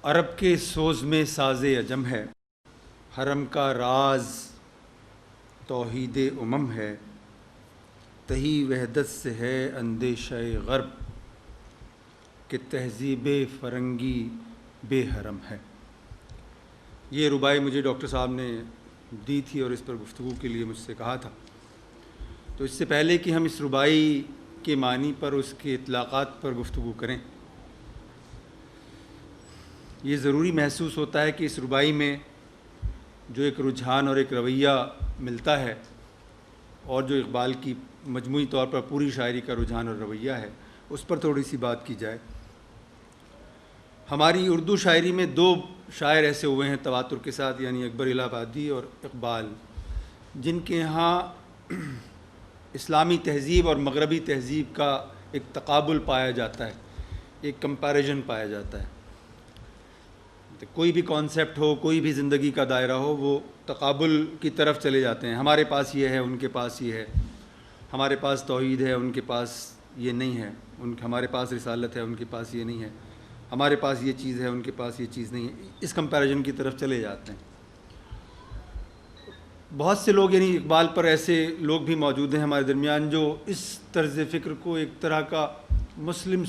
عرب کے سوز میں ساز عجم ہے، حرم کا راز توحید امم ہے، تہی وحدت سے ہے اندیشہ غرب کہ تہذیب فرنگی بے حرم ہے۔ یہ ربائی مجھے ڈاکٹر صاحب نے دی تھی اور اس پر گفتگو کے لیے مجھ سے کہا تھا۔ تو اس سے پہلے کہ ہم اس ربائی کے معنی پر، اس کے اطلاقات پر گفتگو کریں، یہ ضروری محسوس ہوتا ہے کہ اس ربائی میں جو ایک رجحان اور ایک رویہ ملتا ہے، اور جو اقبال کی مجموعی طور پر پوری شاعری کا رجحان اور رویہ ہے، اس پر تھوڑی سی بات کی جائے۔ ہماری اردو شاعری میں دو شاعر ایسے ہوئے ہیں تواتر کے ساتھ، یعنی اکبر الہ آبادی اور اقبال، جن کے یہاں اسلامی تہذیب اور مغربی تہذیب کا ایک تقابل پایا جاتا ہے، ایک کمپیریزن پایا جاتا ہے۔ کوئی بھی کانسیپٹ ہو، کوئی بھی زندگی کا دائرہ ہو، وہ تقابل کی طرف چلے جاتے ہیں۔ ہمارے پاس یہ ہے، ان کے پاس یہ ہے، ہمارے پاس توحید ہے، ان کے پاس یہ نہیں ہے، ہمارے پاس رسالت ہے، ان کے پاس یہ نہیں ہے، ہمارے پاس یہ چیز ہے، ان کے پاس یہ چیز نہیں ہے۔ اس کمپیریزن کی طرف چلے جاتے ہیں۔ بہت سے لوگ، یعنی اقبال پر ایسے لوگ بھی موجود ہیں ہمارے درمیان، جو اس طرز فکر کو ایک طرح کا مسلم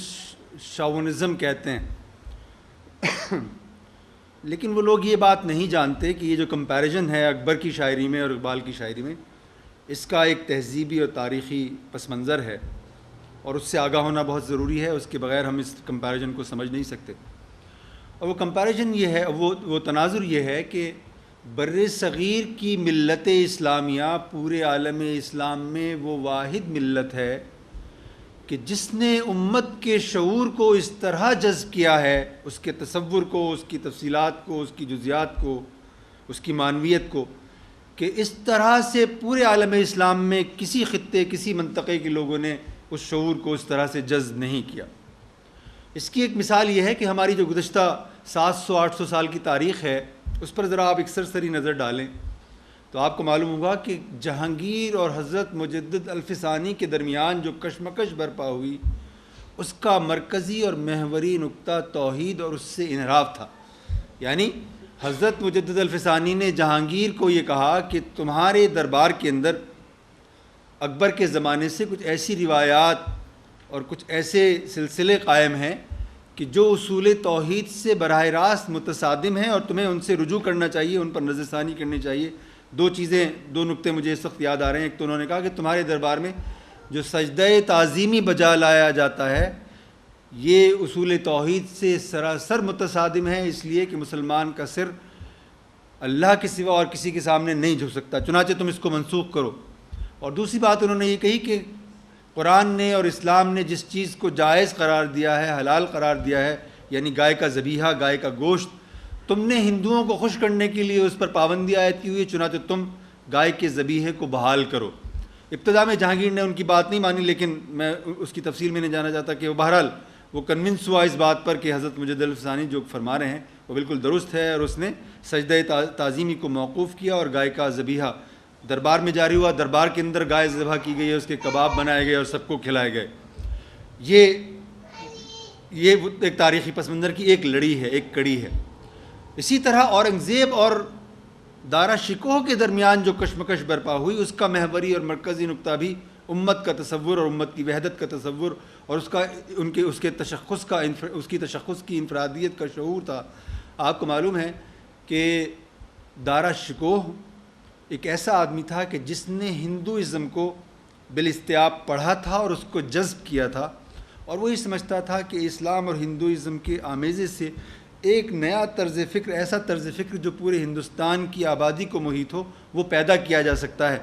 شاونزم کہتے ہیں، لیکن وہ لوگ یہ بات نہیں جانتے کہ یہ جو کمپیریزن ہے اکبر کی شاعری میں اور اقبال کی شاعری میں، اس کا ایک تہذیبی اور تاریخی پس منظر ہے، اور اس سے آگاہ ہونا بہت ضروری ہے۔ اس کے بغیر ہم اس کمپیریزن کو سمجھ نہیں سکتے۔ اور وہ کمپیریزن یہ ہے، وہ تناظر یہ ہے کہ بر صغیر کی ملت اسلامیہ پورے عالم اسلام میں وہ واحد ملت ہے کہ جس نے امت کے شعور کو اس طرح جذب کیا ہے، اس کے تصور کو، اس کی تفصیلات کو، اس کی جزیات کو، اس کی معنویت کو، کہ اس طرح سے پورے عالم اسلام میں کسی خطے، کسی منطقے کے لوگوں نے اس شعور کو اس طرح سے جذب نہیں کیا۔ اس کی ایک مثال یہ ہے کہ ہماری جو گزشتہ 700-800 سال کی تاریخ ہے، اس پر ذرا آپ ایک سرسری نظر ڈالیں تو آپ کو معلوم ہوگا کہ جہانگیر اور حضرت مجدد الف ثانی کے درمیان جو کشمکش برپا ہوئی، اس کا مرکزی اور محوری نقطہ توحید اور اس سے انحراف تھا۔ یعنی حضرت مجدد الف ثانی نے جہانگیر کو یہ کہا کہ تمہارے دربار کے اندر اکبر کے زمانے سے کچھ ایسی روایات اور کچھ ایسے سلسلے قائم ہیں کہ جو اصول توحید سے براہ راست متصادم ہیں، اور تمہیں ان سے رجوع کرنا چاہیے، ان پر نظر ثانی کرنی چاہیے۔ دو نقطے مجھے اس وقت یاد آ رہے ہیں۔ ایک تو انہوں نے کہا کہ تمہارے دربار میں جو سجدہ تعظیمی بجا لایا جاتا ہے، یہ اصول توحید سے سراسر متصادم ہے، اس لیے کہ مسلمان کا سر اللہ کے سوا اور کسی کے سامنے نہیں جھک سکتا، چنانچہ تم اس کو منسوخ کرو۔ اور دوسری بات انہوں نے یہ کہی کہ قرآن نے اور اسلام نے جس چیز کو جائز قرار دیا ہے، حلال قرار دیا ہے، یعنی گائے کا ذبیحہ، گائے کا گوشت، تم نے ہندوؤں کو خوش کرنے کے لیے اس پر پابندی عائد کی ہوئی، چنانچہ تم گائے کے ذبیحے کو بحال کرو۔ ابتدا میں جہانگیر نے ان کی بات نہیں مانی، لیکن میں اس کی تفصیل میں نہیں جانا چاہتا کہ وہ بہرحال وہ کنونس ہوا اس بات پر کہ حضرت مجدد الف ثانی جو فرما رہے ہیں وہ بالکل درست ہے، اور اس نے سجدہ تعظیمی کو موقوف کیا اور گائے کا ذبیحہ دربار میں جاری ہوا۔ دربار کے اندر گائے ذبح کی گئی ہے، اس کے کباب بنائے گئے اور سب کو کھلائے گئے۔ یہ ایک تاریخی پس منظر کی ایک لڑی ہے، ایک کڑی ہے۔ اسی طرح اورنگزیب اور دارا شکوہ کے درمیان جو کشمکش برپا ہوئی، اس کا محوری اور مرکزی نقطہ بھی امت کا تصور اور امت کی وحدت کا تصور اور اس کی تشخص کی انفرادیت کا شعور تھا۔ آپ کو معلوم ہے کہ دارا شکوہ ایک ایسا آدمی تھا کہ جس نے ہندوازم کو بالاستیاب پڑھا تھا اور اس کو جذب کیا تھا، اور وہ یہ سمجھتا تھا کہ اسلام اور ہندوازم کے آمیزے سے ایک نیا طرز فکر، ایسا طرز فکر جو پورے ہندوستان کی آبادی کو محیط ہو، وہ پیدا کیا جا سکتا ہے۔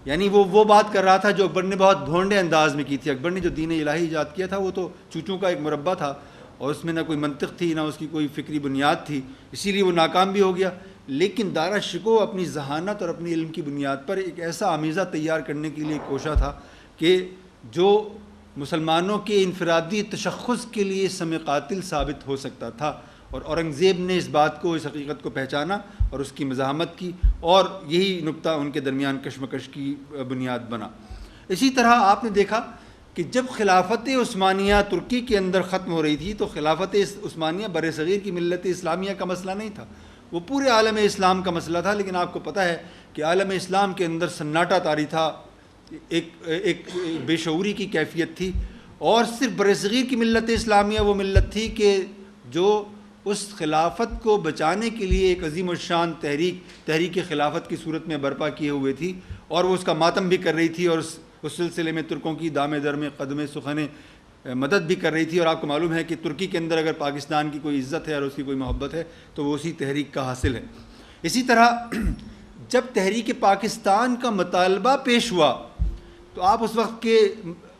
یعنی وہ بات کر رہا تھا جو اکبر نے بہت بھونڈے انداز میں کی تھی۔ اکبر نے جو دین الہی ایجاد کیا تھا وہ تو چوچوں کا ایک مربع تھا، اور اس میں نہ کوئی منطق تھی، نہ اس کی کوئی فکری بنیاد تھی، اسی لیے وہ ناکام بھی ہو گیا۔ لیکن دارا شکوہ اپنی ذہانت اور اپنی علم کی بنیاد پر ایک ایسا آمیزہ تیار کرنے کے لیے کوشاں تھا کہ جو مسلمانوں کے انفرادی تشخص کے لیے سم قاتل ثابت ہو سکتا تھا، اور اورنگزیب نے اس بات کو، اس حقیقت کو پہچانا اور اس کی مزاحمت کی، اور یہی نقطہ ان کے درمیان کشمکش کی بنیاد بنا۔ اسی طرح آپ نے دیکھا کہ جب خلافت عثمانیہ ترکی کے اندر ختم ہو رہی تھی تو خلافت عثمانیہ بر صغیر کی ملت اسلامیہ کا مسئلہ نہیں تھا، وہ پورے عالم اسلام کا مسئلہ تھا. لیکن آپ کو پتہ ہے کہ عالم اسلام کے اندر سناٹا طاری تھا، ایک بے شعوری کی کیفیت تھی، اور صرف بر صغیر کی ملت اسلامیہ وہ ملت تھی کہ جو اس خلافت کو بچانے کے لیے ایک عظیم الشان تحریک خلافت کی صورت میں برپا کیے ہوئے تھی، اور وہ اس کا ماتم بھی کر رہی تھی، اور اس سلسلے میں ترکوں کی دامے در میں قدم سخن مدد بھی کر رہی تھی. اور آپ کو معلوم ہے کہ ترکی کے اندر اگر پاکستان کی کوئی عزت ہے اور اس کی کوئی محبت ہے تو وہ اسی تحریک کا حاصل ہے. اسی طرح جب تحریک پاکستان کا مطالبہ پیش ہوا تو آپ اس وقت کے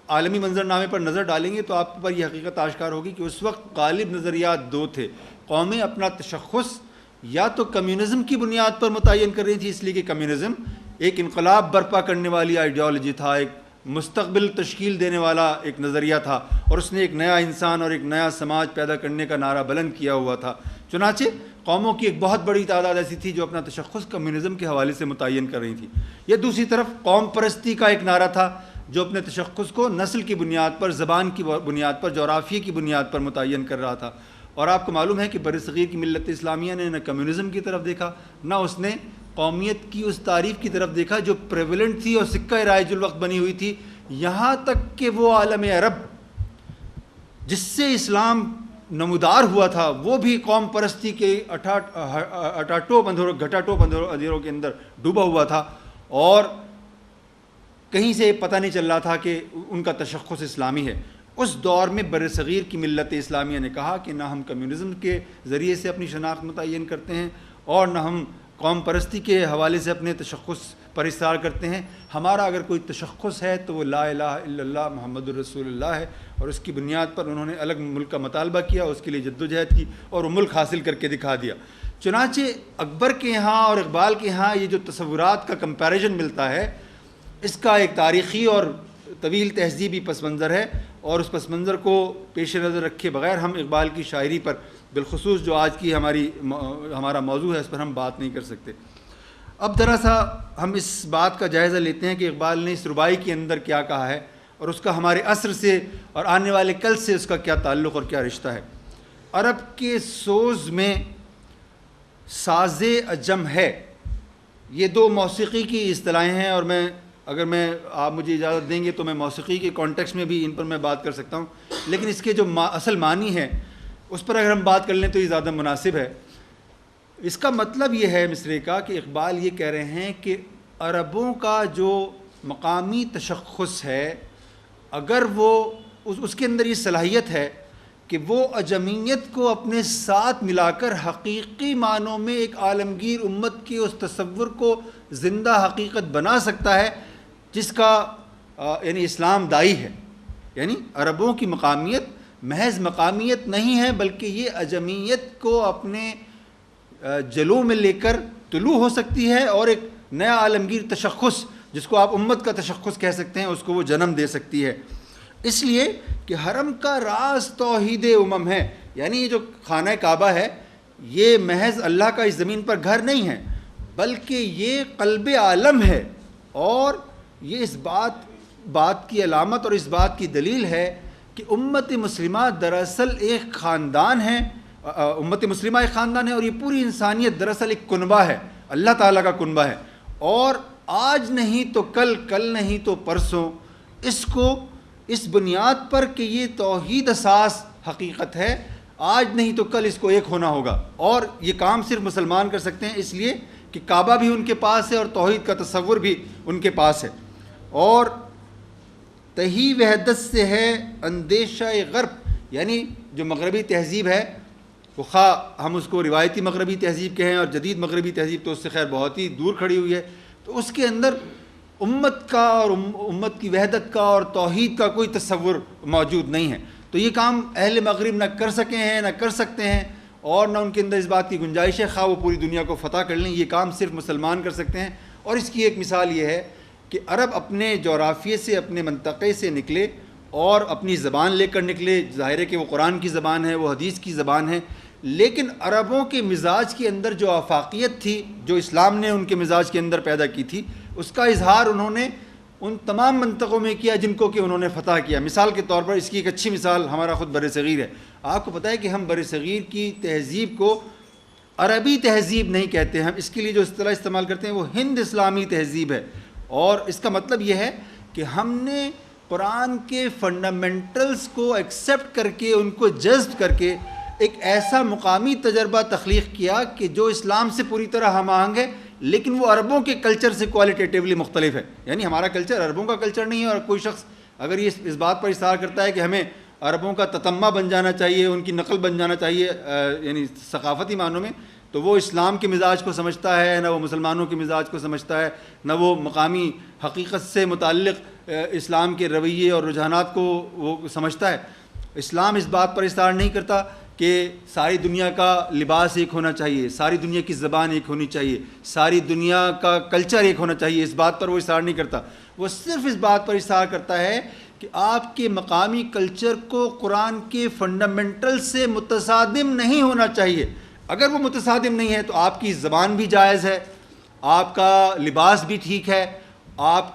عالمی منظرنامے پر نظر ڈالیں گے تو آپ پر یہ حقیقت آشکار ہوگی کہ اس وقت غالب نظریات دو تھے. قومیں اپنا تشخص یا تو کمیونزم کی بنیاد پر متعین کر رہی تھی، اس لیے کہ کمیونزم ایک انقلاب برپا کرنے والی آئیڈیالوجی تھا، ایک مستقبل تشکیل دینے والا ایک نظریہ تھا، اور اس نے ایک نیا انسان اور ایک نیا سماج پیدا کرنے کا نعرہ بلند کیا ہوا تھا. چنانچہ قوموں کی ایک بہت بڑی تعداد ایسی تھی جو اپنا تشخص کمیونزم کے حوالے سے متعین کر رہی تھی. یہ دوسری طرف قوم پرستی کا ایک نعرہ تھا جو اپنے تشخص کو نسل کی بنیاد پر، زبان کی بنیاد پر، جغرافیے کی بنیاد پر متعین کر رہا تھا. اور آپ کو معلوم ہے کہ بر صغیر کی ملت اسلامیہ نے نہ کمیونزم کی طرف دیکھا، نہ اس نے قومیت کی اس تعریف کی طرف دیکھا جو پریویلنٹ تھی اور سکہ رائج الوقت بنی ہوئی تھی. یہاں تک کہ وہ عالم عرب جس سے اسلام نمودار ہوا تھا وہ بھی قوم پرستی کے گھٹاٹوپ اندھیروں کے اندر ڈوبا ہوا تھا، اور کہیں سے پتہ نہیں چل رہا تھا کہ ان کا تشخص اسلامی ہے. اس دور میں بر صغیر کی ملت اسلامیہ نے کہا کہ نہ ہم کمیونزم کے ذریعے سے اپنی شناخت متعین کرتے ہیں اور نہ ہم قوم پرستی کے حوالے سے اپنے تشخص پر اصرار کرتے ہیں. ہمارا اگر کوئی تشخص ہے تو وہ لا الہ الا اللہ محمد الرسول اللہ ہے، اور اس کی بنیاد پر انہوں نے الگ ملک کا مطالبہ کیا، اس کے لیے جدوجہد کی اور وہ ملک حاصل کر کے دکھا دیا. چنانچہ اکبر کے یہاں اور اقبال کے یہاں یہ جو تصورات کا کمپیریزن ملتا ہے، اس کا ایک تاریخی اور طویل تہذیبی پس منظر ہے، اور اس پس منظر کو پیش نظر رکھے بغیر ہم اقبال کی شاعری پر، بالخصوص جو آج کی ہمارا موضوع ہے، اس پر ہم بات نہیں کر سکتے. اب ذرا سا ہم اس بات کا جائزہ لیتے ہیں کہ اقبال نے اس ربائی کے اندر کیا کہا ہے اور اس کا ہمارے عصر سے اور آنے والے کل سے اس کا کیا تعلق اور کیا رشتہ ہے. عرب کے سوز میں ساز عجم ہے، یہ دو موسیقی کی اصطلاحیں ہیں، اور اگر آپ مجھے اجازت دیں گے تو میں موسیقی کے کانٹیکسٹ میں بھی ان پر میں بات کر سکتا ہوں، لیکن اس کے جو اصل معنی ہے اس پر اگر ہم بات کر لیں تو یہ زیادہ مناسب ہے. اس کا مطلب یہ ہے مصرے کا کہ اقبال یہ کہہ رہے ہیں کہ عربوں کا جو مقامی تشخص ہے، اگر وہ اس کے اندر یہ صلاحیت ہے کہ وہ عجمیت کو اپنے ساتھ ملا کر حقیقی معنوں میں ایک عالمگیر امت کے اس تصور کو زندہ حقیقت بنا سکتا ہے جس کا یعنی اسلام دائی ہے. یعنی عربوں کی مقامیت محض مقامیت نہیں ہے، بلکہ یہ عجمیت کو اپنے جلو میں لے کر طلوع ہو سکتی ہے، اور ایک نیا عالمگیر تشخص جس کو آپ امت کا تشخص کہہ سکتے ہیں اس کو وہ جنم دے سکتی ہے. اس لیے کہ حرم کا راز توحید امم ہے، یعنی یہ جو خانہ کعبہ ہے یہ محض اللہ کا اس زمین پر گھر نہیں ہے، بلکہ یہ قلب عالم ہے، اور یہ اس بات کی علامت اور اس بات کی دلیل ہے کہ امت مسلمہ دراصل ایک خاندان ہے. امت مسلمہ ایک خاندان ہے، اور یہ پوری انسانیت دراصل ایک کنبہ ہے، اللہ تعالیٰ کا کنبہ ہے. اور آج نہیں تو کل، کل نہیں تو پرسوں، اس بنیاد پر کہ یہ توحید اساس حقیقت ہے، آج نہیں تو کل اس کو ایک ہونا ہوگا. اور یہ کام صرف مسلمان کر سکتے ہیں، اس لیے کہ کعبہ بھی ان کے پاس ہے اور توحید کا تصور بھی ان کے پاس ہے. اور تہی وحدت سے ہے اندیشہ غرب، یعنی جو مغربی تہذیب ہے وہ خواہ ہم اس کو روایتی مغربی تہذیب کہیں اور جدید مغربی تہذیب تو اس سے خیر بہت ہی دور کھڑی ہوئی ہے، تو اس کے اندر امت کا اور امت کی وحدت کا اور توحید کا کوئی تصور موجود نہیں ہے. تو یہ کام اہل مغرب نہ کر سکے ہیں، نہ کر سکتے ہیں، اور نہ ان کے اندر اس بات کی گنجائش ہے خواہ وہ پوری دنیا کو فتح کر لیں. یہ کام صرف مسلمان کر سکتے ہیں. اور اس کی ایک مثال یہ ہے کہ عرب اپنے جغرافیے سے، اپنے منطقے سے نکلے اور اپنی زبان لے کر نکلے. ظاہر ہے کہ وہ قرآن کی زبان ہے، وہ حدیث کی زبان ہے، لیکن عربوں کے مزاج کے اندر جو آفاقیت تھی، جو اسلام نے ان کے مزاج کے اندر پیدا کی تھی، اس کا اظہار انہوں نے ان تمام منطقوں میں کیا جن کو کہ انہوں نے فتح کیا. مثال کے طور پر اس کی ایک اچھی مثال ہمارا خود بر صغیر ہے. آپ کو پتہ ہے کہ ہم بر صغیر کی تہذیب کو عربی تہذیب نہیں کہتے, ہم اس کے لیے جو اصطلاح استعمال کرتے ہیں وہ ہند اسلامی تہذیب ہے. اور اس کا مطلب یہ ہے کہ ہم نے قرآن کے فنڈامنٹلز کو ایکسیپٹ کر کے, ان کو جذب کر کے ایک ایسا مقامی تجربہ تخلیق کیا کہ جو اسلام سے پوری طرح ہم آہنگ ہے, لیکن وہ عربوں کے کلچر سے کوالٹیٹیولی مختلف ہے. یعنی ہمارا کلچر عربوں کا کلچر نہیں ہے, اور کوئی شخص اگر یہ اس بات پر اصرار کرتا ہے کہ ہمیں عربوں کا تتمہ بن جانا چاہیے, ان کی نقل بن جانا چاہیے یعنی ثقافتی معنوں میں, تو وہ اسلام کے مزاج کو سمجھتا ہے, نہ وہ مسلمانوں کے مزاج کو سمجھتا ہے, نہ وہ مقامی حقیقت سے متعلق اسلام کے رویے اور رجحانات کو وہ سمجھتا ہے. اسلام اس بات پر اصرار نہیں کرتا کہ ساری دنیا کا لباس ایک ہونا چاہیے, ساری دنیا کی زبان ایک ہونی چاہیے, ساری دنیا کا کلچر ایک ہونا چاہیے. اس بات پر وہ اصرار نہیں کرتا. وہ صرف اس بات پر اصرار کرتا ہے کہ آپ کے مقامی کلچر کو قرآن کے فنڈامنٹل سے متصادم نہیں ہونا چاہیے. اگر وہ متصادم نہیں ہے تو آپ کی زبان بھی جائز ہے, آپ کا لباس بھی ٹھیک ہے, آپ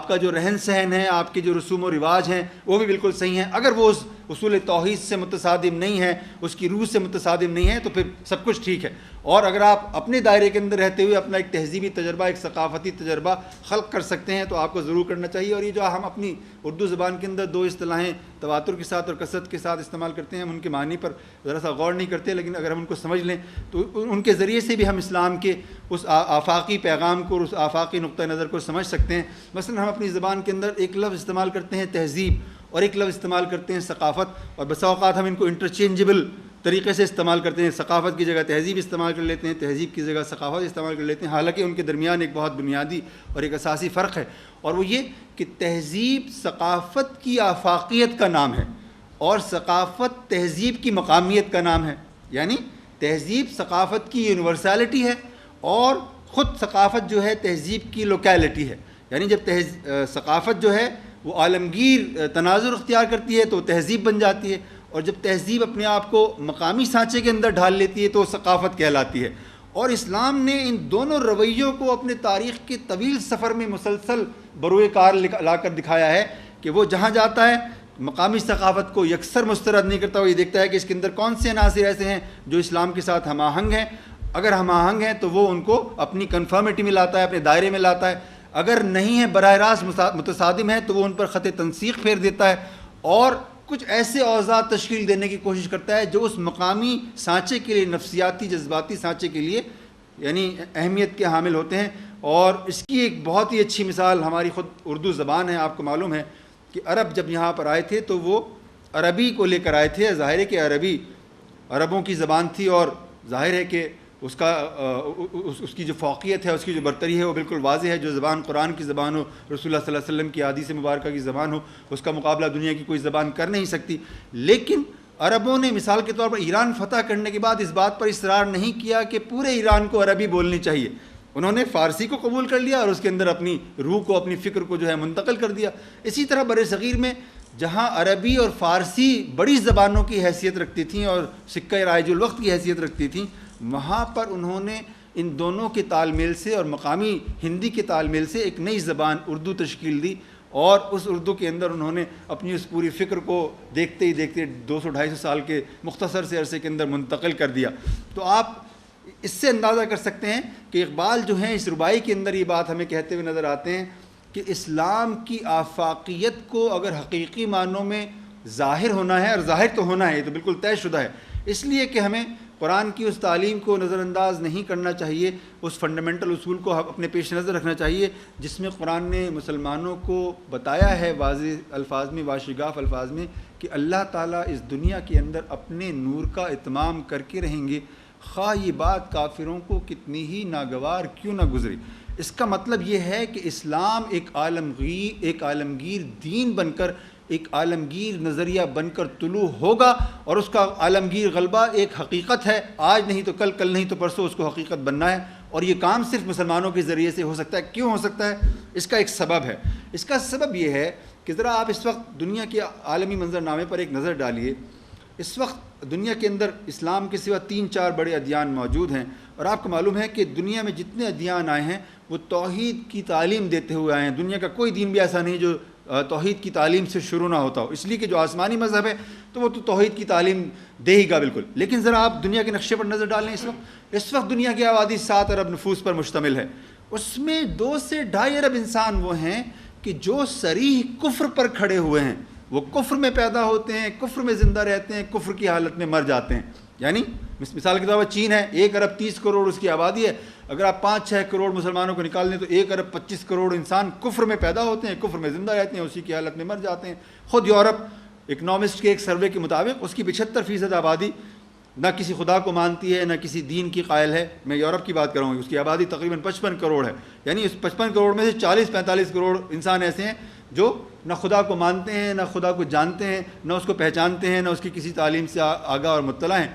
کا جو رہن سہن ہے, آپ کے جو رسوم و رواج ہیں وہ بھی بالکل صحیح ہیں. اگر وہ اس اصول توحید سے متصادم نہیں ہے, اس کی روح سے متصادم نہیں ہے, تو پھر سب کچھ ٹھیک ہے. اور اگر آپ اپنے دائرے کے اندر رہتے ہوئے اپنا ایک تہذیبی تجربہ, ایک ثقافتی تجربہ خلق کر سکتے ہیں تو آپ کو ضرور کرنا چاہیے. اور یہ جو ہم اپنی اردو زبان کے اندر دو اصطلاحیں تواتر کے ساتھ اور کثرت کے ساتھ استعمال کرتے ہیں, ہم ان کے معنی پر ذرا سا غور نہیں کرتے, لیکن اگر ہم ان کو سمجھ لیں تو ان کے ذریعے سے بھی ہم اسلام کے اس آفاقی پیغام کو اور اس آفاقی نقطہ نظر کو سمجھ سکتے ہیں. مثلا ہم اپنی زبان کے اندر ایک لفظ استعمال کرتے ہیں تہذیب, اور ایک لفظ استعمال کرتے ہیں ثقافت, اور بسا اوقات ہم ان کو انٹرچینجبل طریقے سے استعمال کرتے ہیں. ثقافت کی جگہ تہذیب استعمال کر لیتے ہیں, تہذیب کی جگہ ثقافت استعمال کر لیتے ہیں, حالانکہ ان کے درمیان ایک بہت بنیادی اور ایک اساسی فرق ہے. اور وہ یہ کہ تہذیب ثقافت کی آفاقیت کا نام ہے, اور ثقافت تہذیب کی مقامیت کا نام ہے. یعنی تہذیب ثقافت کی یونیورسلٹی ہے, اور خود ثقافت جو ہے تہذیب کی لوکیلٹی ہے. یعنی جب ثقافت جو ہے وہ عالمگیر تناظر اختیار کرتی ہے تو تہذیب بن جاتی ہے, اور جب تہذیب اپنے آپ کو مقامی سانچے کے اندر ڈھال لیتی ہے تو ثقافت کہلاتی ہے. اور اسلام نے ان دونوں رویوں کو اپنے تاریخ کے طویل سفر میں مسلسل بروئے کار لا کر دکھایا ہے کہ وہ جہاں جاتا ہے مقامی ثقافت کو یکسر مسترد نہیں کرتا. وہ یہ دیکھتا ہے کہ اس کے اندر کون سے عناصر ایسے ہیں جو اسلام کے ساتھ ہم آہنگ ہیں. اگر ہم آہنگ ہیں تو وہ ان کو اپنی کنفرمیٹی میں لاتا ہے, اپنے دائرے میں لاتا ہے. اگر نہیں ہے, براہ راست متصادم ہے, تو وہ ان پر خط تنسیق پھیر دیتا ہے, اور کچھ ایسے اوضاع تشکیل دینے کی کوشش کرتا ہے جو اس مقامی سانچے کے لیے, نفسیاتی جذباتی سانچے کے لیے یعنی اہمیت کے حامل ہوتے ہیں. اور اس کی ایک بہت ہی اچھی مثال ہماری خود اردو زبان ہے. آپ کو معلوم ہے کہ عرب جب یہاں پر آئے تھے تو وہ عربی کو لے کر آئے تھے. ظاہر ہے کہ عربی عربوں کی زبان تھی, اور ظاہر ہے کہ اس کی جو فوقیت ہے, اس کی جو برتری ہے وہ بالکل واضح ہے. جو زبان قرآن کی زبان ہو, رسول اللہ صلی اللہ علیہ وسلم کی حدیث مبارکہ کی زبان ہو, اس کا مقابلہ دنیا کی کوئی زبان کر نہیں سکتی. لیکن عربوں نے مثال کے طور پر ایران فتح کرنے کے بعد اس بات پر اصرار نہیں کیا کہ پورے ایران کو عربی بولنی چاہیے. انہوں نے فارسی کو قبول کر لیا اور اس کے اندر اپنی روح کو, اپنی فکر کو جو ہے منتقل کر دیا. اسی طرح بر صغیر میں جہاں عربی اور فارسی بڑی زبانوں کی حیثیت رکھتی تھیں اور سکہ رائج الوقت کی حیثیت رکھتی تھیں, وہاں پر انہوں نے ان دونوں کے تال میل سے اور مقامی ہندی کے تال میل سے ایک نئی زبان اردو تشکیل دی, اور اس اردو کے اندر انہوں نے اپنی اس پوری فکر کو دیکھتے ہی دیکھتے 200-250 سال کے مختصر سے عرصے کے اندر منتقل کر دیا. تو آپ اس سے اندازہ کر سکتے ہیں کہ اقبال جو ہیں اس ربائی کے اندر یہ بات ہمیں کہتے ہوئے نظر آتے ہیں کہ اسلام کی آفاقیت کو اگر حقیقی معنوں میں ظاہر ہونا ہے, اور ظاہر تو ہونا ہے, یہ تو بالکل طے شدہ ہے, اس لیے کہ ہمیں قرآن کی اس تعلیم کو نظر انداز نہیں کرنا چاہیے, اس فنڈامنٹل اصول کو اپنے پیش نظر رکھنا چاہیے جس میں قرآن نے مسلمانوں کو بتایا ہے واضح الفاظ میں, واشگاف الفاظ میں, کہ اللہ تعالیٰ اس دنیا کے اندر اپنے نور کا اتمام کر کے رہیں گے, خواہ یہ بات کافروں کو کتنی ہی ناگوار کیوں نہ گزرے. اس کا مطلب یہ ہے کہ اسلام ایک عالمگیر دین بن کر, ایک عالمگیر نظریہ بن کر طلوع ہوگا, اور اس کا عالمگیر غلبہ ایک حقیقت ہے. آج نہیں تو کل, کل نہیں تو پرسوں اس کو حقیقت بننا ہے, اور یہ کام صرف مسلمانوں کے ذریعے سے ہو سکتا ہے. کیوں ہو سکتا ہے؟ اس کا ایک سبب ہے. اس کا سبب یہ ہے کہ ذرا آپ اس وقت دنیا کے عالمی منظر نامے پر ایک نظر ڈالیے. اس وقت دنیا کے اندر اسلام کے سوا 3-4 بڑے ادیان موجود ہیں، اور آپ کو معلوم ہے کہ دنیا میں جتنے ادیان آئے ہیں وہ توحید کی تعلیم دیتے ہوئے آئے ہیں۔ دنیا کا کوئی دین بھی ایسا نہیں جو توحید کی تعلیم سے شروع نہ ہوتا ہو، اس لیے کہ جو آسمانی مذہب ہے تو وہ تو توحید کی تعلیم دے ہی گا بالکل۔ لیکن ذرا آپ دنیا کے نقشے پر نظر ڈال لیں، اس وقت دنیا کی آبادی 7 ارب نفوس پر مشتمل ہے، اس میں 2 سے 2.5 ارب انسان وہ ہیں کہ جو صریح کفر پر کھڑے ہوئے ہیں، وہ کفر میں پیدا ہوتے ہیں، کفر میں زندہ رہتے ہیں، کفر کی حالت میں مر جاتے ہیں۔ یعنی مثال کے طور پر چین ہے، 1 ارب 30 کروڑ اس کی آبادی ہے، اگر آپ 5-6 کروڑ مسلمانوں کو نکال دیں تو 1 ارب 25 کروڑ انسان کفر میں پیدا ہوتے ہیں، کفر میں زندہ رہتے ہیں، اسی کی حالت میں مر جاتے ہیں۔ خود یورپ اکنامسٹ کے ایک سروے کے مطابق اس کی 75% آبادی نہ کسی خدا کو مانتی ہے، نہ کسی دین کی قائل ہے۔ میں یورپ کی بات کروں گی، اس کی آبادی تقریباً 55 کروڑ ہے، یعنی اس 55 کروڑ میں سے 40-45 کروڑ انسان ایسے ہیں جو نہ خدا کو مانتے ہیں، نہ خدا کو جانتے ہیں، نہ اس کو پہچانتے ہیں، نہ اس کی کسی تعلیم سے آگاہ اور مطلع ہیں،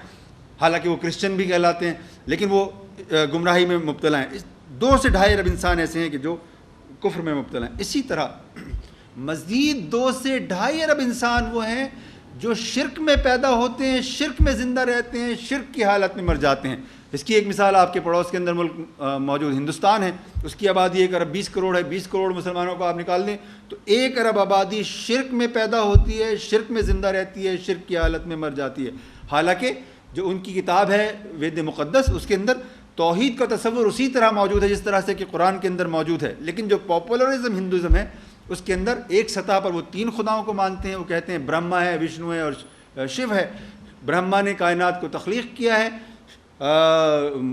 حالانکہ وہ کرسچن بھی کہلاتے ہیں، لیکن وہ گمراہی میں مبتلا ہیں۔ 2 سے 2.5 ارب انسان ایسے ہیں کہ جو کفر میں مبتلا ہیں۔ اسی طرح مزید 2 سے 2.5 ارب انسان وہ ہیں جو شرک میں پیدا ہوتے ہیں، شرک میں زندہ رہتے ہیں، شرک کی حالت میں مر جاتے ہیں۔ اس کی ایک مثال آپ کے پڑوس کے اندر ملک موجود ہندوستان ہے، اس کی آبادی 1 ارب 20 کروڑ ہے۔ 20 کروڑ مسلمانوں کو آپ نکال دیں تو 1 ارب آبادی شرک میں پیدا ہوتی ہے، شرک میں زندہ رہتی ہے، شرک کی حالت میں مر جاتی ہے، حالانکہ جو ان کی کتاب ہے وید مقدس، اس کے اندر توحید کا تصور اسی طرح موجود ہے جس طرح سے کہ قرآن کے اندر موجود ہے۔ لیکن جو پاپولرزم ہندوازم ہے اس کے اندر ایک سطح پر وہ 3 خداؤں کو مانتے ہیں، وہ کہتے ہیں برہما ہے، وشنو ہے اور شیو ہے۔ برہما نے کائنات کو تخلیق کیا ہے،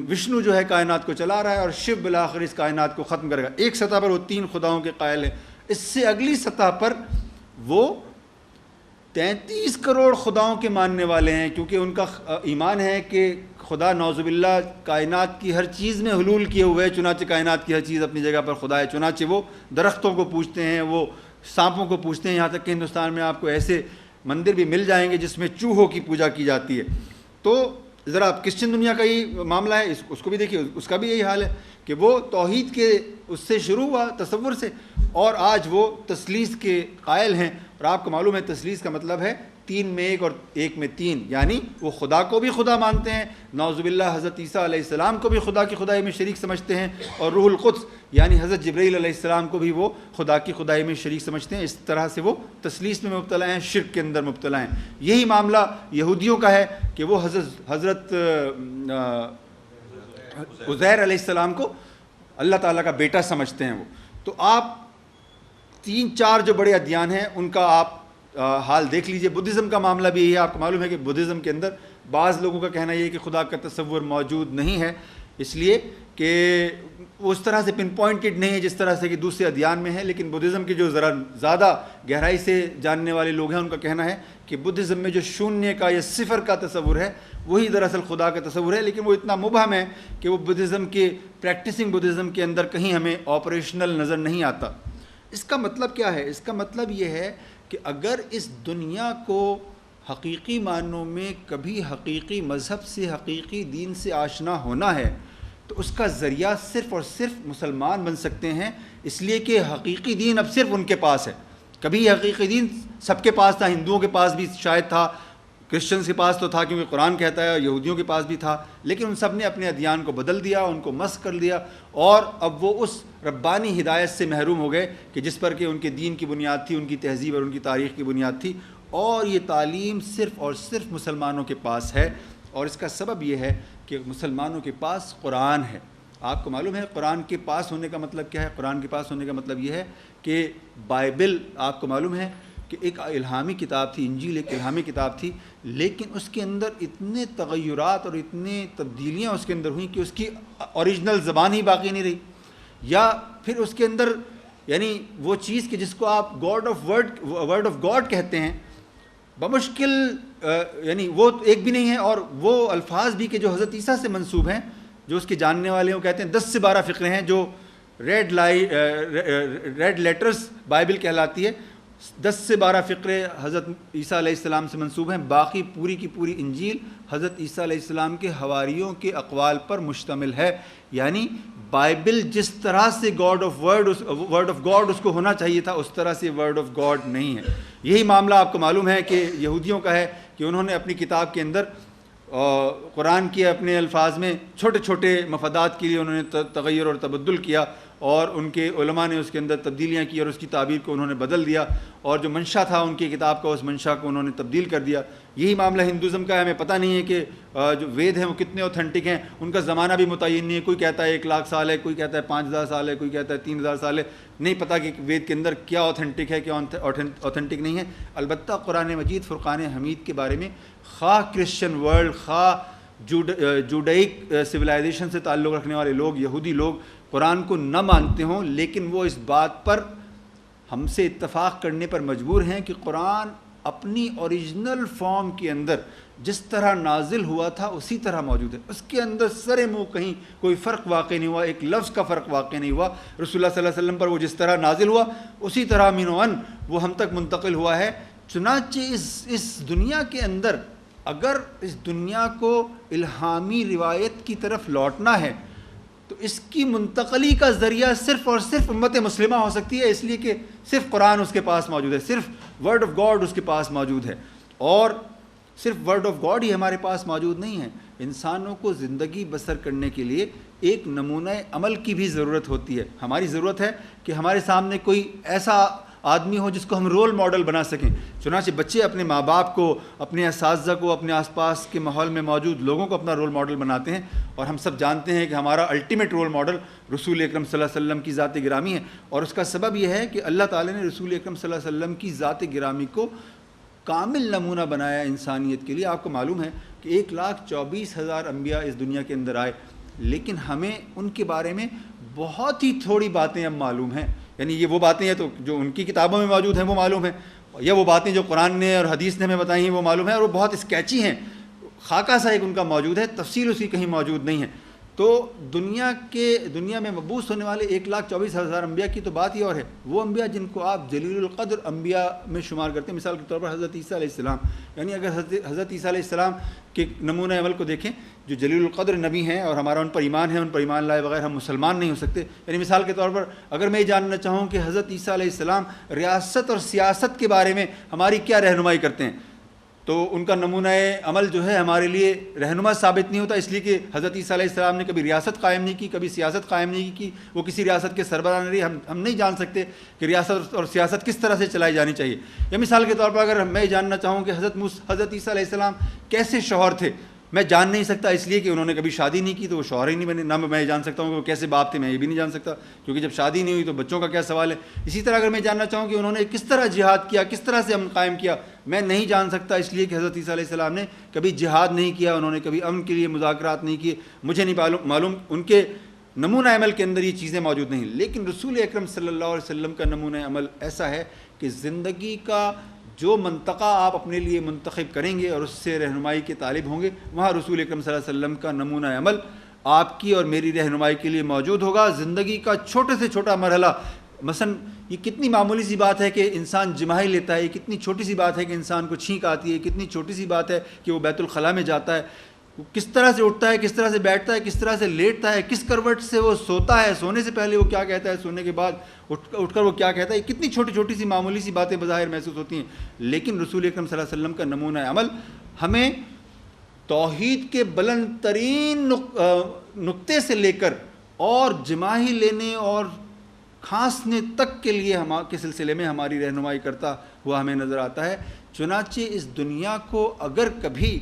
وشنو جو ہے کائنات کو چلا رہا ہے، اور شیو بالآخر اس کائنات کو ختم کرے گا۔ ایک سطح پر وہ 3 خداؤں کے قائل ہیں۔ اس سے اگلی سطح پر وہ 33 کروڑ خداؤں کے ماننے والے ہیں، کیونکہ ان کا ایمان ہے کہ خدا نعوذ باللہ کائنات کی ہر چیز میں حلول کیے ہوئے ہے، چنانچہ کائنات کی ہر چیز اپنی جگہ پر خدا ہے، چنانچہ وہ درختوں کو پوجتے ہیں، وہ سانپوں کو پوجتے ہیں، یہاں تک کہ ہندوستان میں آپ کو ایسے مندر بھی مل جائیں گے جس میں چوہوں کی پوجا کی جاتی ہے۔ تو ذرا آپ کرسچن دنیا کا ہی معاملہ ہے، اس کو بھی دیکھیے، اس کا بھی یہی حال ہے کہ وہ توحید کے اس سے شروع ہوا تصور سے، اور آج وہ تثلیث کے قائل ہیں۔ اور آپ کو معلوم ہے تثلیث کا مطلب ہے 3 میں 1 اور 1 میں 3، یعنی وہ خدا کو بھی خدا مانتے ہیں، نعوذ باللہ حضرت عیسیٰ علیہ السلام کو بھی خدا کی خدائی میں شریک سمجھتے ہیں، اور روح القدس یعنی حضرت جبرائیل علیہ السلام کو بھی وہ خدا کی خدائی میں شریک سمجھتے ہیں۔ اس طرح سے وہ تثلیث میں مبتلا ہیں، شرک کے اندر مبتلا ہیں۔ یہی معاملہ یہودیوں کا ہے کہ وہ حضرت عزیر علیہ السلام کو اللہ تعالیٰ کا بیٹا سمجھتے ہیں وہ۔ تو آپ 3-4 جو بڑے ادیان ہیں ان کا آپ حال دیکھ لیجئے۔ بدھزم کا معاملہ بھی یہی ہے۔ آپ کو معلوم ہے کہ بدھزم کے اندر بعض لوگوں کا کہنا یہ ہے کہ خدا کا تصور موجود نہیں ہے، اس لیے کہ وہ اس طرح سے پن پوائنٹڈ نہیں ہے جس طرح سے کہ دوسرے ادیان میں ہے۔ لیکن بدھزم کے جو ذرا زیادہ گہرائی سے جاننے والے لوگ ہیں ان کا کہنا ہے کہ بدھزم میں جو شونیہ کا یا صفر کا تصور ہے وہی دراصل خدا کا تصور ہے، لیکن وہ اتنا مبہم ہے کہ وہ بدھزم کے پریکٹسنگ بدھزم کے اندر کہیں ہمیں آپریشنل نظر نہیں آتا۔ اس کا مطلب کیا ہے؟ اس کا مطلب یہ ہے کہ اگر اس دنیا کو حقیقی معنوں میں کبھی حقیقی مذہب سے، حقیقی دین سے آشنا ہونا ہے تو اس کا ذریعہ صرف اور صرف مسلمان بن سکتے ہیں، اس لیے کہ حقیقی دین اب صرف ان کے پاس ہے۔ کبھی حقیقی دین سب کے پاس تھا، ہندوؤں کے پاس بھی شاید تھا، کرسچنس کے پاس تو تھا کیونکہ قرآن کہتا ہے، یہودیوں کے پاس بھی تھا، لیکن ان سب نے اپنے ادیان کو بدل دیا، ان کو مسخ کر دیا، اور اب وہ اس ربانی ہدایت سے محروم ہو گئے کہ جس پر کہ ان کے دین کی بنیاد تھی، ان کی تہذیب اور ان کی تاریخ کی بنیاد تھی، اور یہ تعلیم صرف اور صرف مسلمانوں کے پاس ہے۔ اور اس کا سبب یہ ہے کہ مسلمانوں کے پاس قرآن ہے۔ آپ کو معلوم ہے قرآن کے پاس ہونے کا مطلب کیا ہے؟ قرآن کے پاس ہونے کا مطلب یہ ہے کہ بائبل آپ کو معلوم ہے کہ ایک الہامی کتاب تھی، انجیل ایک الہامی کتاب تھی، لیکن اس کے اندر اتنے تغیرات اور اتنے تبدیلیاں اس کے اندر ہوئیں کہ اس کی اوریجنل زبان ہی باقی نہیں رہی، یا پھر اس کے اندر یعنی وہ چیز کہ جس کو آپ ورڈ آف گاڈ کہتے ہیں، بمشکل یعنی وہ ایک بھی نہیں ہے، اور وہ الفاظ بھی کہ جو حضرت عیسیٰ سے منسوب ہیں، جو اس کے جاننے والے ہیں وہ کہتے ہیں 10 سے 12 فقرے ہیں جو ریڈ لیٹرز بائبل کہلاتی ہے، 10 سے 12 فقرے حضرت عیسیٰ علیہ السلام سے منسوب ہیں، باقی پوری کی پوری انجیل حضرت عیسیٰ علیہ السلام کے حواریوں کے اقوال پر مشتمل ہے۔ یعنی بائبل جس طرح سے ورڈ آف گاڈ اس کو ہونا چاہیے تھا اس طرح سے ورڈ آف گاڈ نہیں ہے۔ یہی معاملہ آپ کو معلوم ہے کہ یہودیوں کا ہے کہ انہوں نے اپنی کتاب کے اندر قرآن کے اپنے الفاظ میں چھوٹے چھوٹے مفادات کے لیے انہوں نے تغیر اور تبدل کیا، اور ان کے علماء نے اس کے اندر تبدیلیاں کی اور اس کی تعبیر کو انہوں نے بدل دیا، اور جو منشا تھا ان کی کتاب کا اس منشا کو انہوں نے تبدیل کر دیا۔ یہی معاملہ ہندوازم کا ہے۔ ہمیں پتہ نہیں ہے کہ جو وید ہیں وہ کتنے اوتھینٹک ہیں، ان کا زمانہ بھی متعین نہیں ہے، کوئی کہتا ہے 1,00,000 سال ہے، کوئی کہتا ہے 5,000 سال ہے، کوئی کہتا ہے 3,000 سال ہے، نہیں پتہ کہ وید کے اندر کیا اوتھینٹک ہے کیا اوتھینٹک نہیں ہے۔ البتہ قرآن مجید فرقان حمید کے بارے میں خواہ کرسچن ورلڈ، خواہ جوڈائک سویلائزیشن سے تعلق رکھنے والے لوگ، یہودی لوگ قرآن کو نہ مانتے ہوں، لیکن وہ اس بات پر ہم سے اتفاق کرنے پر مجبور ہیں کہ قرآن اپنی اوریجنل فارم کے اندر جس طرح نازل ہوا تھا اسی طرح موجود ہے۔ اس کے اندر سر منہ کہیں کوئی فرق واقع نہیں ہوا، ایک لفظ کا فرق واقع نہیں ہوا۔ رسول اللہ صلی اللہ علیہ وسلم پر وہ جس طرح نازل ہوا اسی طرح من و عن وہ ہم تک منتقل ہوا ہے۔ چنانچہ اس دنیا کے اندر اگر اس دنیا کو الہامی روایت کی طرف لوٹنا ہے تو اس کی منتقلی کا ذریعہ صرف اور صرف امت مسلمہ ہو سکتی ہے، اس لیے کہ صرف قرآن اس کے پاس موجود ہے، صرف ورڈ آف گاڈ اس کے پاس موجود ہے۔ اور صرف ورڈ آف گاڈ ہی ہمارے پاس موجود نہیں ہے، انسانوں کو زندگی بسر کرنے کے لیے ایک نمونہ عمل کی بھی ضرورت ہوتی ہے۔ ہماری ضرورت ہے کہ ہمارے سامنے کوئی ایسا آدمی ہو جس کو ہم رول ماڈل بنا سکیں۔ چنانچہ بچے اپنے ماں باپ کو، اپنے اساتذہ کو، اپنے آس پاس کے ماحول میں موجود لوگوں کو اپنا رول ماڈل بناتے ہیں، اور ہم سب جانتے ہیں کہ ہمارا الٹیمیٹ رول ماڈل رسول اکرم صلی اللہ علیہ وسلم کی ذات گرامی ہے، اور اس کا سبب یہ ہے کہ اللہ تعالیٰ نے رسول اکرم صلی اللہ علیہ وسلم کی ذات گرامی کو کامل نمونہ بنایا انسانیت کے لیے۔ آپ کو معلوم ہے کہ 1,24,000 انبیاء اس دنیا کے اندر آئے، لیکن ہمیں ان کے بارے میں بہت ہی تھوڑی باتیں اب معلوم ہیں۔ یعنی یہ وہ باتیں ہیں تو جو ان کی کتابوں میں موجود ہیں وہ معلوم ہیں، یا وہ باتیں جو قرآن نے اور حدیث نے ہمیں بتائی ہیں وہ معلوم ہیں، اور وہ بہت اسکیچی ہیں، خاکہ سا ایک ان کا موجود ہے، تفصیل اس کی کہیں موجود نہیں ہے۔ تو دنیا میں مبعوث ہونے والے 1,24,000 انبیاء کی تو بات ہی اور ہے۔ وہ انبیاء جن کو آپ جلیل القدر انبیاء میں شمار کرتے ہیں، مثال کے طور پر حضرت عیسیٰ علیہ السلام، یعنی اگر حضرت عیسیٰ علیہ السلام کے نمونہ عمل کو دیکھیں، جو جلیل القدر نبی ہیں اور ہمارا ان پر ایمان ہے، ان پر ایمان لائے بغیر ہم مسلمان نہیں ہو سکتے۔ یعنی مثال کے طور پر اگر میں یہ جاننا چاہوں کہ حضرت عیسیٰ علیہ السلام ریاست اور سیاست کے بارے میں ہماری کیا رہنمائی کرتے ہیں، تو ان کا نمونہ عمل جو ہے ہمارے لیے رہنما ثابت نہیں ہوتا، اس لیے کہ حضرت عیسیٰ علیہ السلام نے کبھی ریاست قائم نہیں کی، کبھی سیاست قائم نہیں کی، وہ کسی ریاست کے سربراہ نہیں رہی۔ ہم نہیں جان سکتے کہ ریاست اور سیاست کس طرح سے چلائی جانی چاہیے۔ یا مثال کے طور پر اگر میں جاننا چاہوں کہ حضرت عیسیٰ علیہ السلام کیسے شوہر تھے، میں جان نہیں سکتا، اس لیے کہ انہوں نے کبھی شادی نہیں کی تو وہ شوہر ہی نہیں بنے۔ نہ میں جان سکتا ہوں کہ وہ کیسے باپ تھے، میں یہ بھی نہیں جان سکتا، کیونکہ جب شادی نہیں ہوئی تو بچوں کا کیا سوال ہے۔ اسی طرح اگر میں جاننا چاہوں کہ انہوں نے کس طرح جہاد کیا، کس طرح سے امن قائم کیا، میں نہیں جان سکتا، اس لیے کہ حضرت عیسیٰ علیہ السلام نے کبھی جہاد نہیں کیا، انہوں نے کبھی امن کے لیے مذاکرات نہیں کیے، مجھے نہیں معلوم، ان کے نمونہ عمل کے اندر یہ چیزیں موجود نہیں۔ لیکن رسول اکرم صلی اللہ علیہ وسلم کا نمونہ عمل ایسا ہے کہ زندگی کا جو منطقہ آپ اپنے لیے منتخب کریں گے اور اس سے رہنمائی کے طالب ہوں گے، وہاں رسول اکرم صلی اللہ علیہ وسلم کا نمونہ عمل آپ کی اور میری رہنمائی کے لیے موجود ہوگا۔ زندگی کا چھوٹے سے چھوٹا مرحلہ، مثلا یہ کتنی معمولی سی بات ہے کہ انسان جمائی لیتا ہے، یہ کتنی چھوٹی سی بات ہے کہ انسان کو چھینک آتی ہے، کتنی چھوٹی سی بات ہے کہ وہ بیت الخلاء میں جاتا ہے، وہ کس طرح سے اٹھتا ہے، کس طرح سے بیٹھتا ہے، کس طرح سے لیٹتا ہے، کس کروٹ سے وہ سوتا ہے، سونے سے پہلے وہ کیا کہتا ہے، سونے کے بعد اٹھ کر وہ کیا کہتا ہے، کتنی چھوٹی چھوٹی سی معمولی سی باتیں بظاہر محسوس ہوتی ہیں، لیکن رسول اکرم صلی اللہ علیہ وسلم کا نمونہ عمل ہمیں توحید کے بلند ترین نقطے سے لے کر اور جماہی لینے اور کھانسنے تک کے لیے کے سلسلے میں ہماری رہنمائی کرتا ہوا ہمیں نظر آتا ہے۔ چنانچہ اس دنیا کو اگر کبھی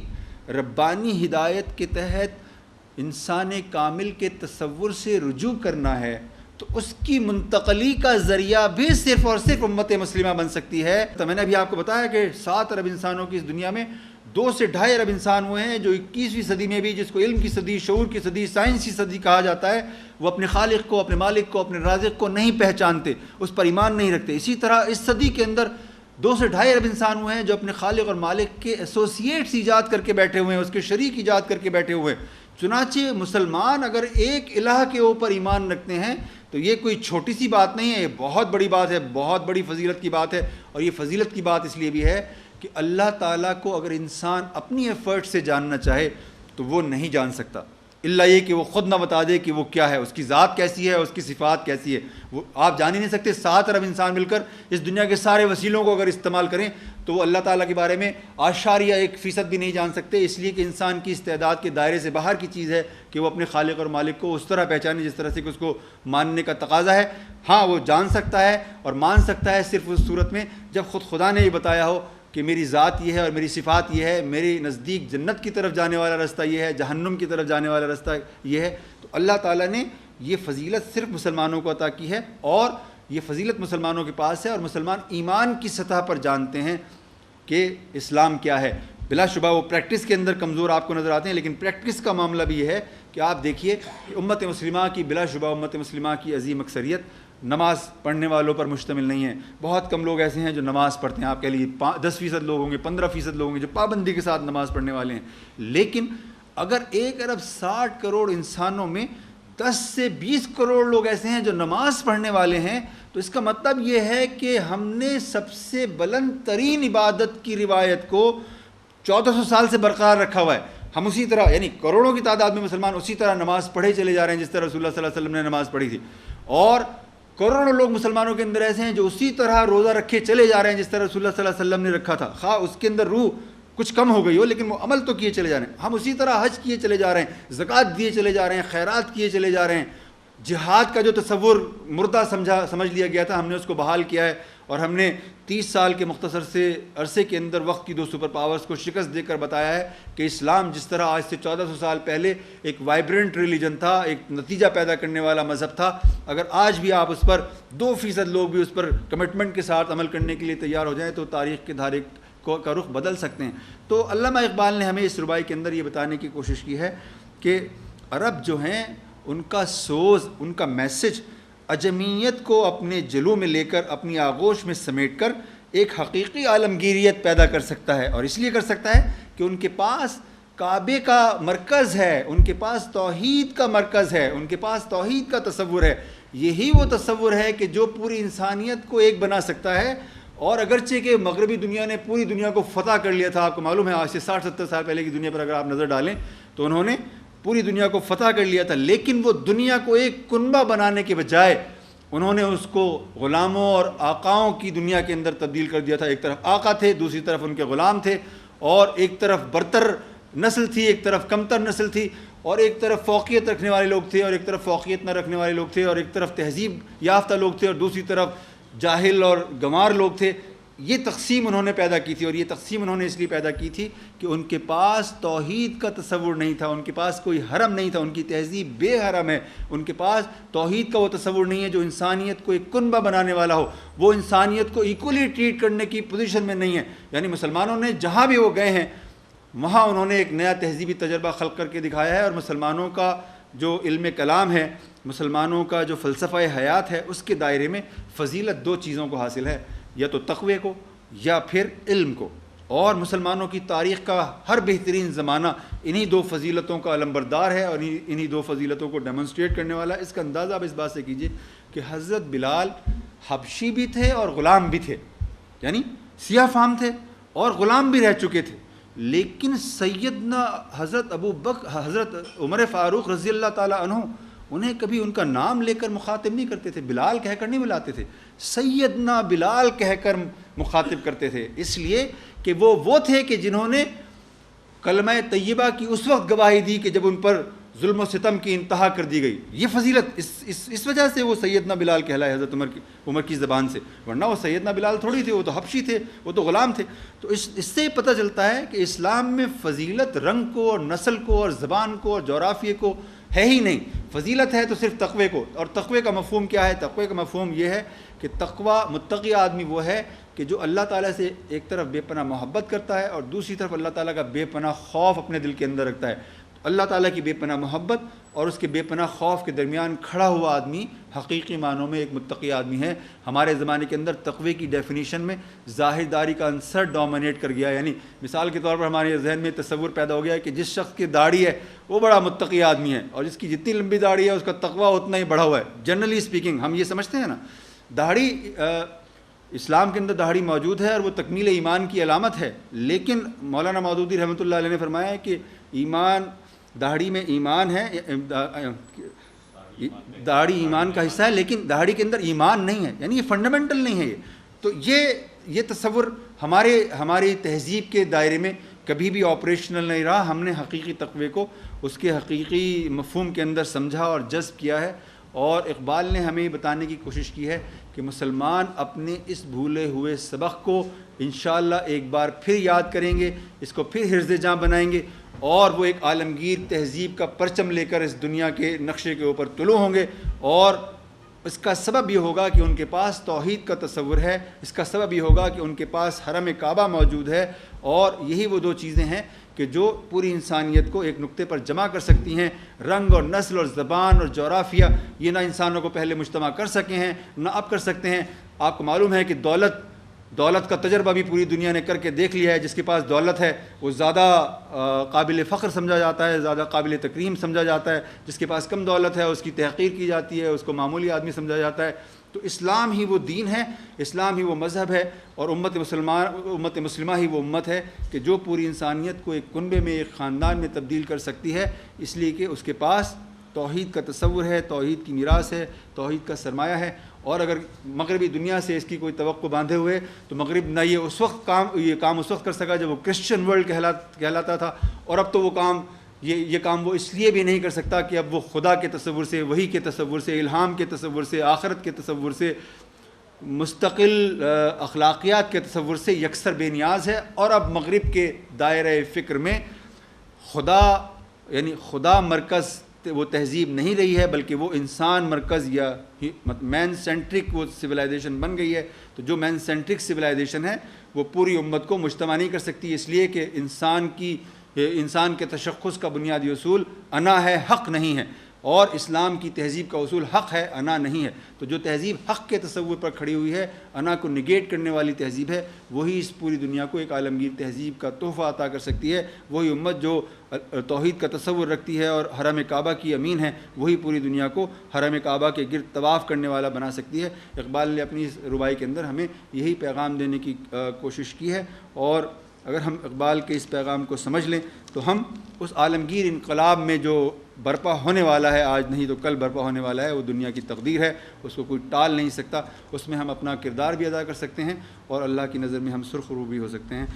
ربانی ہدایت کے تحت انسان کامل کے تصور سے رجوع کرنا ہے تو اس کی منتقلی کا ذریعہ بھی صرف اور صرف امت مسلمہ بن سکتی ہے۔ تو میں نے ابھی آپ کو بتایا کہ 7 ارب انسانوں کی اس دنیا میں 2 سے 2.5 ارب انسان ہوئے ہیں جو 21ویں صدی میں بھی، جس کو علم کی صدی، شعور کی صدی، سائنس کی صدی کہا جاتا ہے، وہ اپنے خالق کو، اپنے مالک کو، اپنے رازق کو نہیں پہچانتے، اس پر ایمان نہیں رکھتے۔ اسی طرح اس صدی کے اندر 2 سے 2.5 ارب انسان ہوئے ہیں جو اپنے خالق اور مالک کے ایسوسیٹس ایجاد کر کے بیٹھے ہوئے ہیں، اس کے شریک ایجاد کر کے بیٹھے ہوئے ہیں۔ چنانچہ مسلمان اگر ایک الہ کے اوپر ایمان رکھتے ہیں تو یہ کوئی چھوٹی سی بات نہیں ہے، یہ بہت بڑی بات ہے، بہت بڑی فضیلت کی بات ہے۔ اور یہ فضیلت کی بات اس لیے بھی ہے کہ اللہ تعالیٰ کو اگر انسان اپنی ایفرٹ سے جاننا چاہے تو وہ نہیں جان سکتا۔ اللہ یہ کہ وہ خود نہ بتا دے کہ وہ کیا ہے، اس کی ذات کیسی ہے، اس کی صفات کیسی ہے، وہ آپ جان ہی نہیں سکتے۔ 7 ارب انسان مل کر اس دنیا کے سارے وسیلوں کو اگر استعمال کریں تو وہ اللہ تعالیٰ کے بارے میں 0.1% بھی نہیں جان سکتے، اس لیے کہ انسان کی استعداد کے دائرے سے باہر کی چیز ہے کہ وہ اپنے خالق اور مالک کو اس طرح پہچانے جس طرح سے کہ اس کو ماننے کا تقاضا ہے۔ ہاں وہ جان سکتا ہے اور مان سکتا ہے صرف اس صورت میں جب خود خدا نے یہ بتایا ہو کہ میری ذات یہ ہے اور میری صفات یہ ہے، میرے نزدیک جنت کی طرف جانے والا راستہ یہ ہے، جہنم کی طرف جانے والا راستہ یہ ہے۔ تو اللہ تعالیٰ نے یہ فضیلت صرف مسلمانوں کو عطا کی ہے، اور یہ فضیلت مسلمانوں کے پاس ہے، اور مسلمان ایمان کی سطح پر جانتے ہیں کہ اسلام کیا ہے۔ بلا شبہ وہ پریکٹس کے اندر کمزور آپ کو نظر آتے ہیں، لیکن پریکٹس کا معاملہ بھی یہ ہے کہ آپ دیکھیے کہ امت مسلمہ کی بلا شبہ امت مسلمہ کی عظیم اکثریت نماز پڑھنے والوں پر مشتمل نہیں ہے۔ بہت کم لوگ ایسے ہیں جو نماز پڑھتے ہیں، آپ کہہ لیجیے 10% لوگ ہوں گے، 15% لوگ ہوں گے جو پابندی کے ساتھ نماز پڑھنے والے ہیں۔ لیکن اگر 1 ارب 60 کروڑ انسانوں میں 10 سے 20 کروڑ لوگ ایسے ہیں جو نماز پڑھنے والے ہیں، تو اس کا مطلب یہ ہے کہ ہم نے سب سے بلند ترین عبادت کی روایت کو 1400 سال سے برقرار رکھا ہوا ہے۔ ہم اسی طرح یعنی کروڑوں کی تعداد میں مسلمان اسی طرح نماز پڑھے چلے جا رہے ہیں جس طرح رسول اللہ صلی اللہ علیہ وسلم نے نماز پڑھی تھی، اور کروڑوں لوگ مسلمانوں کے اندر ایسے ہیں جو اسی طرح روزہ رکھے چلے جا رہے ہیں جس طرح رسول اللہ صلی اللہ علیہ وسلم نے رکھا تھا، خواہ اس کے اندر روح کچھ کم ہو گئی ہو لیکن وہ عمل تو کیے چلے جا رہے ہیں۔ ہم اسی طرح حج کیے چلے جا رہے ہیں، زکوٰۃ دیے چلے جا رہے ہیں، خیرات کیے چلے جا رہے ہیں۔ جہاد کا جو تصور مردہ سمجھ لیا گیا تھا، ہم نے اس کو بحال کیا ہے، اور ہم نے 30 سال کے مختصر سے عرصے کے اندر وقت کی 2 سپر پاورز کو شکست دے کر بتایا ہے کہ اسلام جس طرح آج سے 1400 سال پہلے ایک وائبرنٹ ریلیجن تھا، ایک نتیجہ پیدا کرنے والا مذہب تھا، اگر آج بھی آپ اس پر 2% لوگ بھی اس پر کمٹمنٹ کے ساتھ عمل کرنے کے لیے تیار ہو جائیں تو تاریخ کے دھارے کا رخ بدل سکتے ہیں۔ تو علامہ اقبال نے ہمیں اس ربائی کے اندر یہ بتانے کی کوشش کی ہے کہ عرب جو ہیں ان کا سوز، ان کا میسج اجمیت کو اپنے جلو میں لے کر اپنی آغوش میں سمیٹ کر ایک حقیقی عالمگیریت پیدا کر سکتا ہے، اور اس لیے کر سکتا ہے کہ ان کے پاس کعبے کا مرکز ہے، ان کے پاس توحید کا مرکز ہے، ان کے پاس توحید کا تصور ہے۔ یہی وہ تصور ہے کہ جو پوری انسانیت کو ایک بنا سکتا ہے، اور اگرچہ کہ مغربی دنیا نے پوری دنیا کو فتح کر لیا تھا، آپ کو معلوم ہے آج سے 60-70 سال پہلے کی دنیا پر اگر آپ نظر ڈالیں تو انہوں نے پوری دنیا کو فتح کر لیا تھا، لیکن وہ دنیا کو ایک کنبہ بنانے کے بجائے انہوں نے اس کو غلاموں اور آقاؤں کی دنیا کے اندر تبدیل کر دیا تھا۔ ایک طرف آقا تھے، دوسری طرف ان کے غلام تھے، اور ایک طرف برتر نسل تھی، ایک طرف کمتر نسل تھی، اور ایک طرف فوقیت رکھنے والے لوگ تھے اور ایک طرف فوقیت نہ رکھنے والے لوگ تھے، اور ایک طرف تہذیب یافتہ لوگ تھے اور دوسری طرف جاہل اور گنوار لوگ تھے۔ یہ تقسیم انہوں نے پیدا کی تھی، اور یہ تقسیم انہوں نے اس لیے پیدا کی تھی کہ ان کے پاس توحید کا تصور نہیں تھا، ان کے پاس کوئی حرم نہیں تھا، ان کی تہذیب بے حرم ہے، ان کے پاس توحید کا وہ تصور نہیں ہے جو انسانیت کو ایک کنبہ بنانے والا ہو، وہ انسانیت کو ایکولی ٹریٹ کرنے کی پوزیشن میں نہیں ہے۔ یعنی مسلمانوں نے جہاں بھی وہ گئے ہیں وہاں انہوں نے ایک نیا تہذیبی تجربہ خلق کر کے دکھایا ہے، اور مسلمانوں کا جو علم کلام ہے، مسلمانوں کا جو فلسفہ حیات ہے، اس کے دائرے میں فضیلت 2 چیزوں کو حاصل ہے، یا تو تقوی کو یا پھر علم کو، اور مسلمانوں کی تاریخ کا ہر بہترین زمانہ انہی 2 فضیلتوں کا علمبردار ہے اور انہی 2 فضیلتوں کو ڈیمونسٹریٹ کرنے والا ہے۔ اس کا اندازہ آپ اس بات سے کیجئے کہ حضرت بلال حبشی بھی تھے اور غلام بھی تھے، یعنی سیاہ فام تھے اور غلام بھی رہ چکے تھے، لیکن سیدنا حضرت عمر فاروق رضی اللہ تعالیٰ عنہ انہیں کبھی ان کا نام لے کر مخاطب نہیں کرتے تھے، بلال کہہ کر نہیں بلاتے تھے، سیدنا بلال کہہ کر مخاطب کرتے تھے، اس لیے کہ وہ تھے کہ جنہوں نے کلمہ طیبہ کی اس وقت گواہی دی کہ جب ان پر ظلم و ستم کی انتہا کر دی گئی۔ یہ فضیلت اس وجہ سے وہ سیدنا بلال کہلائے حضرت عمر کی زبان سے، ورنہ وہ سیدنا بلال تھوڑی تھے، وہ تو حبشی تھے، وہ تو غلام تھے۔ تو اس سے پتہ چلتا ہے کہ اسلام میں فضیلت رنگ کو اور نسل کو اور زبان کو اور جغرافیے کو ہے ہی نہیں، فضیلت ہے تو صرف تقوی کو۔ اور تقوی کا مفہوم کیا ہے؟ تقوی کا مفہوم یہ ہے کہ تقوی متقی آدمی وہ ہے کہ جو اللہ تعالیٰ سے ایک طرف بے پناہ محبت کرتا ہے اور دوسری طرف اللہ تعالیٰ کا بے پناہ خوف اپنے دل کے اندر رکھتا ہے۔ اللہ تعالیٰ کی بے پناہ محبت اور اس کے بے پناہ خوف کے درمیان کھڑا ہوا آدمی حقیقی معنوں میں ایک متقی آدمی ہے۔ ہمارے زمانے کے اندر تقوی کی ڈیفینیشن میں ظاہر داری کا عنصر ڈومینیٹ کر گیا، یعنی مثال کے طور پر ہمارے ذہن میں تصور پیدا ہو گیا ہے کہ جس شخص کی داڑھی ہے وہ بڑا متقی آدمی ہے، اور جس کی جتنی لمبی داڑھی ہے اس کا تقوی اتنا ہی بڑھا ہوا ہے۔ جنرلی اسپیکنگ ہم یہ سمجھتے ہیں نا، داڑھی اسلام کے اندر داڑھی موجود ہے اور وہ تکمیل ایمان کی علامت ہے، لیکن مولانا مودودی رحمۃ اللہ علیہ نے فرمایا ہے کہ ایمان داڑھی میں ایمان ہے، داڑھی ایمان کا حصہ ہے، لیکن داڑھی کے اندر ایمان نہیں ہے، یعنی یہ فنڈامنٹل نہیں ہے. تو یہ تصور ہماری تہذیب کے دائرے میں کبھی بھی آپریشنل نہیں رہا. ہم نے حقیقی تقوی کو اس کے حقیقی مفہوم کے اندر سمجھا اور جذب کیا ہے. اور اقبال نے ہمیں یہ بتانے کی کوشش کی ہے کہ مسلمان اپنے اس بھولے ہوئے سبق کو انشاءاللہ ایک بار پھر یاد کریں گے، اس کو پھر حرز جاں بنائیں گے، اور وہ ایک عالمگیر تہذیب کا پرچم لے کر اس دنیا کے نقشے کے اوپر طلوع ہوں گے. اور اس کا سبب یہ ہوگا کہ ان کے پاس توحید کا تصور ہے، اس کا سبب یہ ہوگا کہ ان کے پاس حرم کعبہ موجود ہے. اور یہی وہ دو چیزیں ہیں کہ جو پوری انسانیت کو ایک نقطے پر جمع کر سکتی ہیں. رنگ اور نسل اور زبان اور جغرافیہ یہ نہ انسانوں کو پہلے مجتمع کر سکے ہیں نہ اب کر سکتے ہیں. آپ کو معلوم ہے کہ دولت کا تجربہ بھی پوری دنیا نے کر کے دیکھ لیا ہے. جس کے پاس دولت ہے وہ زیادہ قابل فخر سمجھا جاتا ہے، زیادہ قابل تکریم سمجھا جاتا ہے. جس کے پاس کم دولت ہے اس کی تحقیر کی جاتی ہے، اس کو معمولی آدمی سمجھا جاتا ہے. تو اسلام ہی وہ دین ہے، اسلام ہی وہ مذہب ہے، اور امت مسلمہ ہی وہ امت ہے کہ جو پوری انسانیت کو ایک کنبے میں، ایک خاندان میں تبدیل کر سکتی ہے. اس لیے کہ اس کے پاس توحید کا تصور ہے، توحید کی میراث ہے، توحید کا سرمایہ ہے. اور اگر مغربی دنیا سے اس کی کوئی توقع باندھے ہوئے تو مغرب نہ یہ کام اس وقت کر سکا جب وہ کرسچن ورلڈ کہلاتا تھا. اور اب تو وہ کام وہ اس لیے بھی نہیں کر سکتا کہ اب وہ خدا کے تصور سے، وحی کے تصور سے، الہام کے تصور سے، آخرت کے تصور سے، مستقل اخلاقیات کے تصور سے یکسر بے نیاز ہے. اور اب مغرب کے دائرۂ فکر میں خدا مرکز وہ تہذیب نہیں رہی ہے، بلکہ وہ انسان مرکز یا مین سینٹرک وہ سویلائزیشن بن گئی ہے. تو جو مین سینٹرک سویلائزیشن ہے وہ پوری امت کو مجتمع نہیں کر سکتی، اس لیے کہ انسان کے تشخص کا بنیادی اصول انا ہے، حق نہیں ہے. اور اسلام کی تہذیب کا اصول حق ہے، انا نہیں ہے. تو جو تہذیب حق کے تصور پر کھڑی ہوئی ہے، انا کو نگیٹ کرنے والی تہذیب ہے، وہی اس پوری دنیا کو ایک عالمگیر تہذیب کا تحفہ عطا کر سکتی ہے. وہی امت جو توحید کا تصور رکھتی ہے اور حرم کعبہ کی امین ہے، وہی پوری دنیا کو حرم کعبہ کے گرد طواف کرنے والا بنا سکتی ہے. اقبال نے اپنی اس ربائی کے اندر ہمیں یہی پیغام دینے کی کوشش کی ہے. اور اگر ہم اقبال کے اس پیغام کو سمجھ لیں تو ہم اس عالمگیر انقلاب میں جو برپا ہونے والا ہے، آج نہیں تو کل برپا ہونے والا ہے، وہ دنیا کی تقدیر ہے، اس کو کوئی ٹال نہیں سکتا. اس میں ہم اپنا کردار بھی ادا کر سکتے ہیں اور اللہ کی نظر میں ہم سرخرو بھی ہو سکتے ہیں.